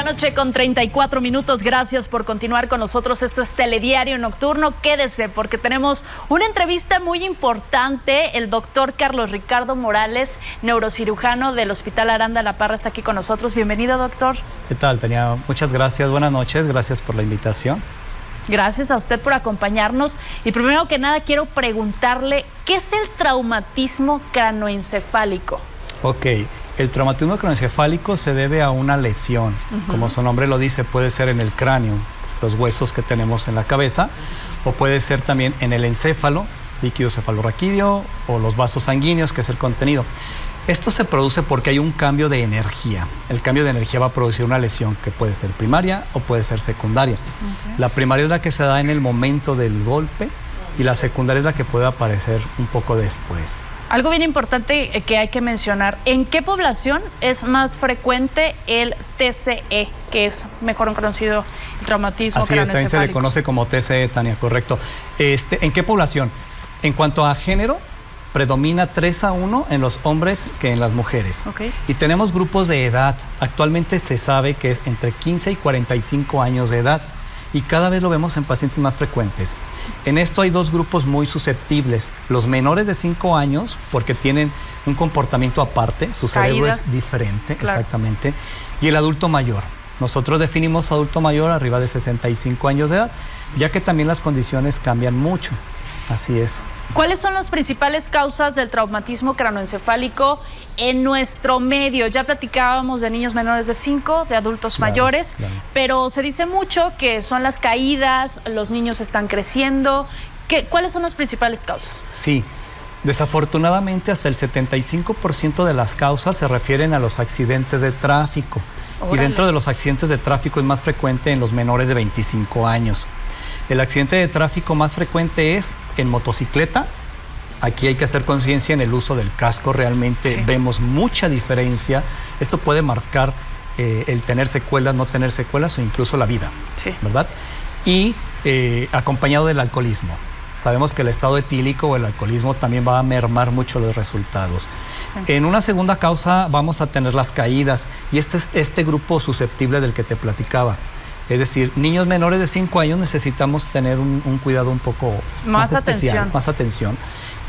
noche con 34 minutos. Gracias por continuar con nosotros. Esto es Telediario Nocturno. Quédese porque tenemos una entrevista muy importante. El doctor Carlos Ricardo Morales, neurocirujano del Hospital Aranda de la Parra, está aquí con nosotros. Bienvenido, doctor. ¿Qué tal, Tania? Muchas gracias. Buenas noches. Gracias por la invitación. Gracias a usted por acompañarnos. Y primero que nada quiero preguntarle, ¿qué es el traumatismo cranoencefálico? Ok. El traumatismo craneoencefálico se debe a una lesión. Como su nombre lo dice, puede ser en el cráneo, los huesos que tenemos en la cabeza, o puede ser también en el encéfalo, líquido cefalorraquídeo, o los vasos sanguíneos, que es el contenido. Esto se produce porque hay un cambio de energía. El cambio de energía va a producir una lesión que puede ser primaria o puede ser secundaria. La primaria es la que se da en el momento del golpe y la secundaria es la que puede aparecer un poco después. Algo bien importante que hay que mencionar, ¿en qué población es más frecuente el TCE, que es mejor conocido el traumatismo cranoencefálico? Así es, también se le conoce como TCE, Tania, correcto. ¿En qué población? En cuanto a género, predomina 3-1 en los hombres que en las mujeres. Okay. Y tenemos grupos de edad. Actualmente se sabe que es entre 15 y 45 años de edad. Y cada vez lo vemos en pacientes más frecuentes. En esto hay dos grupos muy susceptibles. Los menores de 5 años, porque tienen un comportamiento aparte, su cerebro es diferente, claro. Exactamente. Y el adulto mayor. Nosotros definimos adulto mayor arriba de 65 años de edad, ya que también las condiciones cambian mucho. Así es. ¿Cuáles son las principales causas del traumatismo cranoencefálico en nuestro medio? Ya platicábamos de niños menores de 5, de adultos mayores, claro. Pero se dice mucho que son las caídas, los niños están creciendo. ¿Cuáles son las principales causas? Sí, desafortunadamente hasta el 75% de las causas se refieren a los accidentes de tráfico. Órale. Y dentro de los accidentes de tráfico es más frecuente en los menores de 25 años. El accidente de tráfico más frecuente es en motocicleta. Aquí hay que hacer conciencia en el uso del casco. Realmente sí. Vemos mucha diferencia. Esto puede marcar el tener secuelas, no tener secuelas o incluso la vida, sí. ¿Verdad? Y acompañado del alcoholismo. Sabemos que el estado etílico o el alcoholismo también va a mermar mucho los resultados. Sí. En una segunda causa vamos a tener las caídas y este grupo susceptible del que te platicaba. Es decir, niños menores de 5 años necesitamos tener un cuidado un poco más especial, más atención.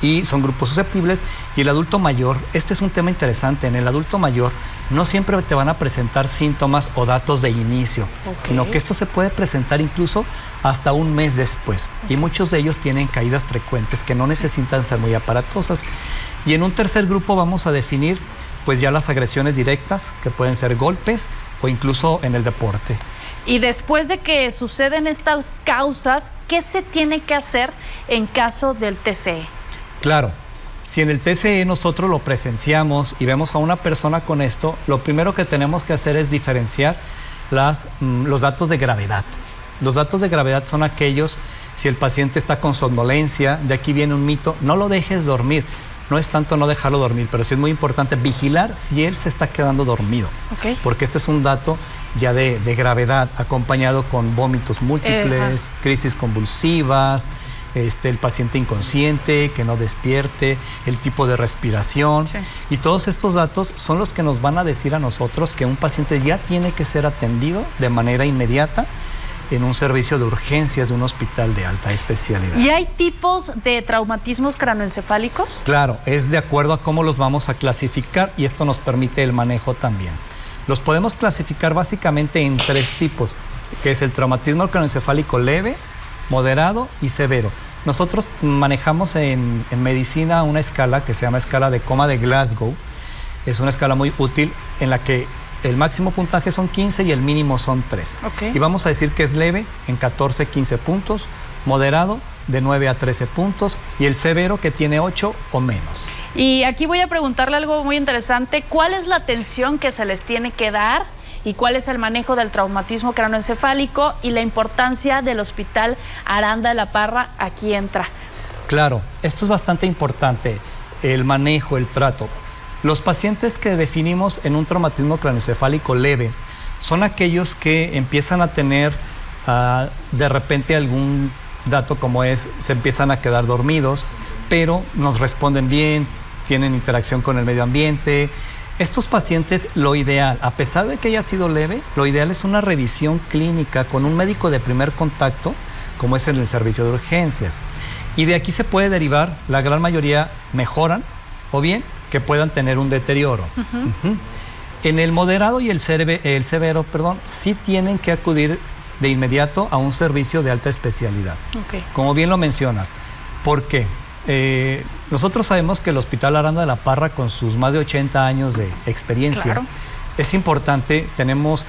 Y son grupos susceptibles. Y el adulto mayor, este es un tema interesante. En el adulto mayor no siempre te van a presentar síntomas o datos de inicio, sino que esto se puede presentar incluso hasta un mes después. Y muchos de ellos tienen caídas frecuentes que no necesitan ser muy aparatosas. Y en un tercer grupo vamos a definir pues ya las agresiones directas, que pueden ser golpes o incluso en el deporte. Y después de que suceden estas causas, ¿qué se tiene que hacer en caso del TCE? Claro, si en el TCE nosotros lo presenciamos y vemos a una persona con esto, lo primero que tenemos que hacer es diferenciar los datos de gravedad. Los datos de gravedad son aquellos, si el paciente está con somnolencia, de aquí viene un mito, no lo dejes dormir. No es tanto no dejarlo dormir, pero sí es muy importante vigilar si él se está quedando dormido. Porque este es un dato ya de gravedad, acompañado con vómitos múltiples, crisis convulsivas, el paciente inconsciente, que no despierte, el tipo de respiración. Sí. Y todos estos datos son los que nos van a decir a nosotros que un paciente ya tiene que ser atendido de manera inmediata en un servicio de urgencias de un hospital de alta especialidad. ¿Y hay tipos de traumatismos cranoencefálicos? Claro, es de acuerdo a cómo los vamos a clasificar y esto nos permite el manejo también. Los podemos clasificar básicamente en 3 tipos, que es el traumatismo cranoencefálico leve, moderado y severo. Nosotros manejamos en medicina una escala que se llama escala de coma de Glasgow. Es una escala muy útil en la que el máximo puntaje son 15 y el mínimo son 3. Y vamos a decir que es leve en 14-15 puntos, moderado de 9 a 13 puntos y el severo que tiene 8 o menos. Y aquí voy a preguntarle algo muy interesante. ¿Cuál es la atención que se les tiene que dar y cuál es el manejo del traumatismo cranoencefálico y la importancia del Hospital Aranda de la Parra aquí entra? Claro, esto es bastante importante, el manejo, el trato. Los pacientes que definimos en un traumatismo cranoencefálico leve son aquellos que empiezan a tener de repente algún dato como se empiezan a quedar dormidos, pero nos responden bien, tienen interacción con el medio ambiente, Estos pacientes, lo ideal, a pesar de que haya sido leve, lo ideal es una revisión clínica con un médico de primer contacto, como es en el servicio de urgencias. Y de aquí se puede derivar, la gran mayoría mejoran, o bien que puedan tener un deterioro. En el moderado y el severo, sí tienen que acudir de inmediato a un servicio de alta especialidad. Como bien lo mencionas. ¿Por qué? Nosotros sabemos que el Hospital Aranda de la Parra, con sus más de 80 años de experiencia, es importante, tenemos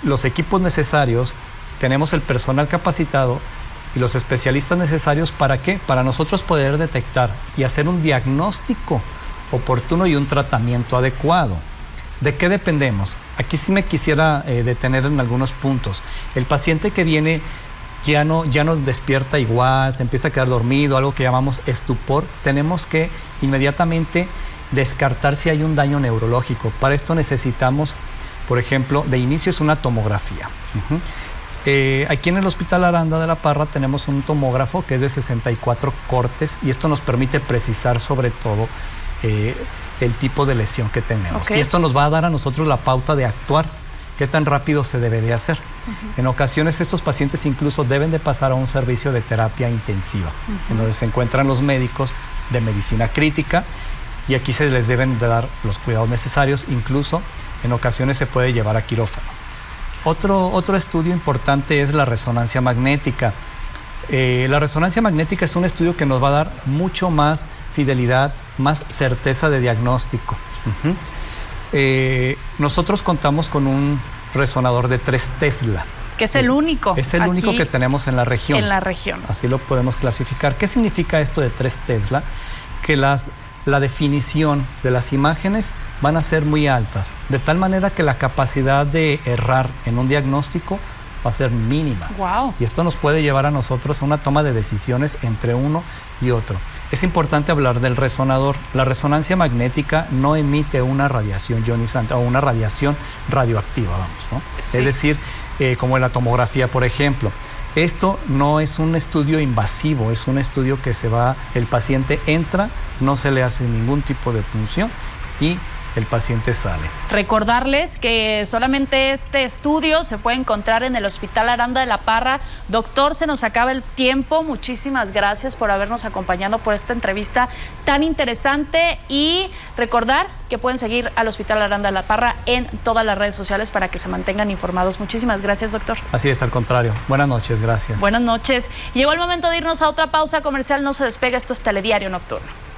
los equipos necesarios, tenemos el personal capacitado y los especialistas necesarios. ¿Para qué? Para nosotros poder detectar y hacer un diagnóstico oportuno y un tratamiento adecuado. ¿De qué dependemos? Aquí sí me quisiera detener en algunos puntos. El paciente que viene ya nos despierta igual, se empieza a quedar dormido, algo que llamamos estupor. Tenemos que inmediatamente descartar si hay un daño neurológico. Para esto necesitamos, por ejemplo, de inicio es una tomografía. Aquí en el Hospital Aranda de la Parra tenemos un tomógrafo que es de 64 cortes y esto nos permite precisar sobre todo el tipo de lesión que tenemos. Y esto nos va a dar a nosotros la pauta de actuar, qué tan rápido se debe de hacer. En ocasiones estos pacientes incluso deben de pasar a un servicio de terapia intensiva, en donde se encuentran los médicos de medicina crítica y aquí se les deben de dar los cuidados necesarios, incluso en ocasiones se puede llevar a quirófano. Otro estudio importante es la resonancia magnética. La resonancia magnética es un estudio que nos va a dar mucho más fidelidad, más certeza de diagnóstico. Nosotros contamos con un resonador de 3 Tesla. Que es el único. Es el único que tenemos en la región. En la región. Así lo podemos clasificar. ¿Qué significa esto de 3 Tesla? Que la definición de las imágenes van a ser muy altas, de tal manera que la capacidad de errar en un diagnóstico va a ser mínima. Y esto nos puede llevar a nosotros a una toma de decisiones entre uno y otro. Es importante hablar del resonador. La resonancia magnética no emite una radiación ionizante o una radiación radioactiva, ¿no? Es decir, como en la tomografía, por ejemplo. Esto no es un estudio invasivo, es un estudio que el paciente entra, no se le hace ningún tipo de punción y el paciente sale. Recordarles que solamente este estudio se puede encontrar en el Hospital Aranda de la Parra. Doctor, se nos acaba el tiempo. Muchísimas gracias por habernos acompañado por esta entrevista tan interesante y recordar que pueden seguir al Hospital Aranda de la Parra en todas las redes sociales para que se mantengan informados. Muchísimas gracias, doctor. Así es, al contrario. Buenas noches, gracias. Buenas noches. Llegó el momento de irnos a otra pausa comercial. No se despegue, esto es Telediario Nocturno.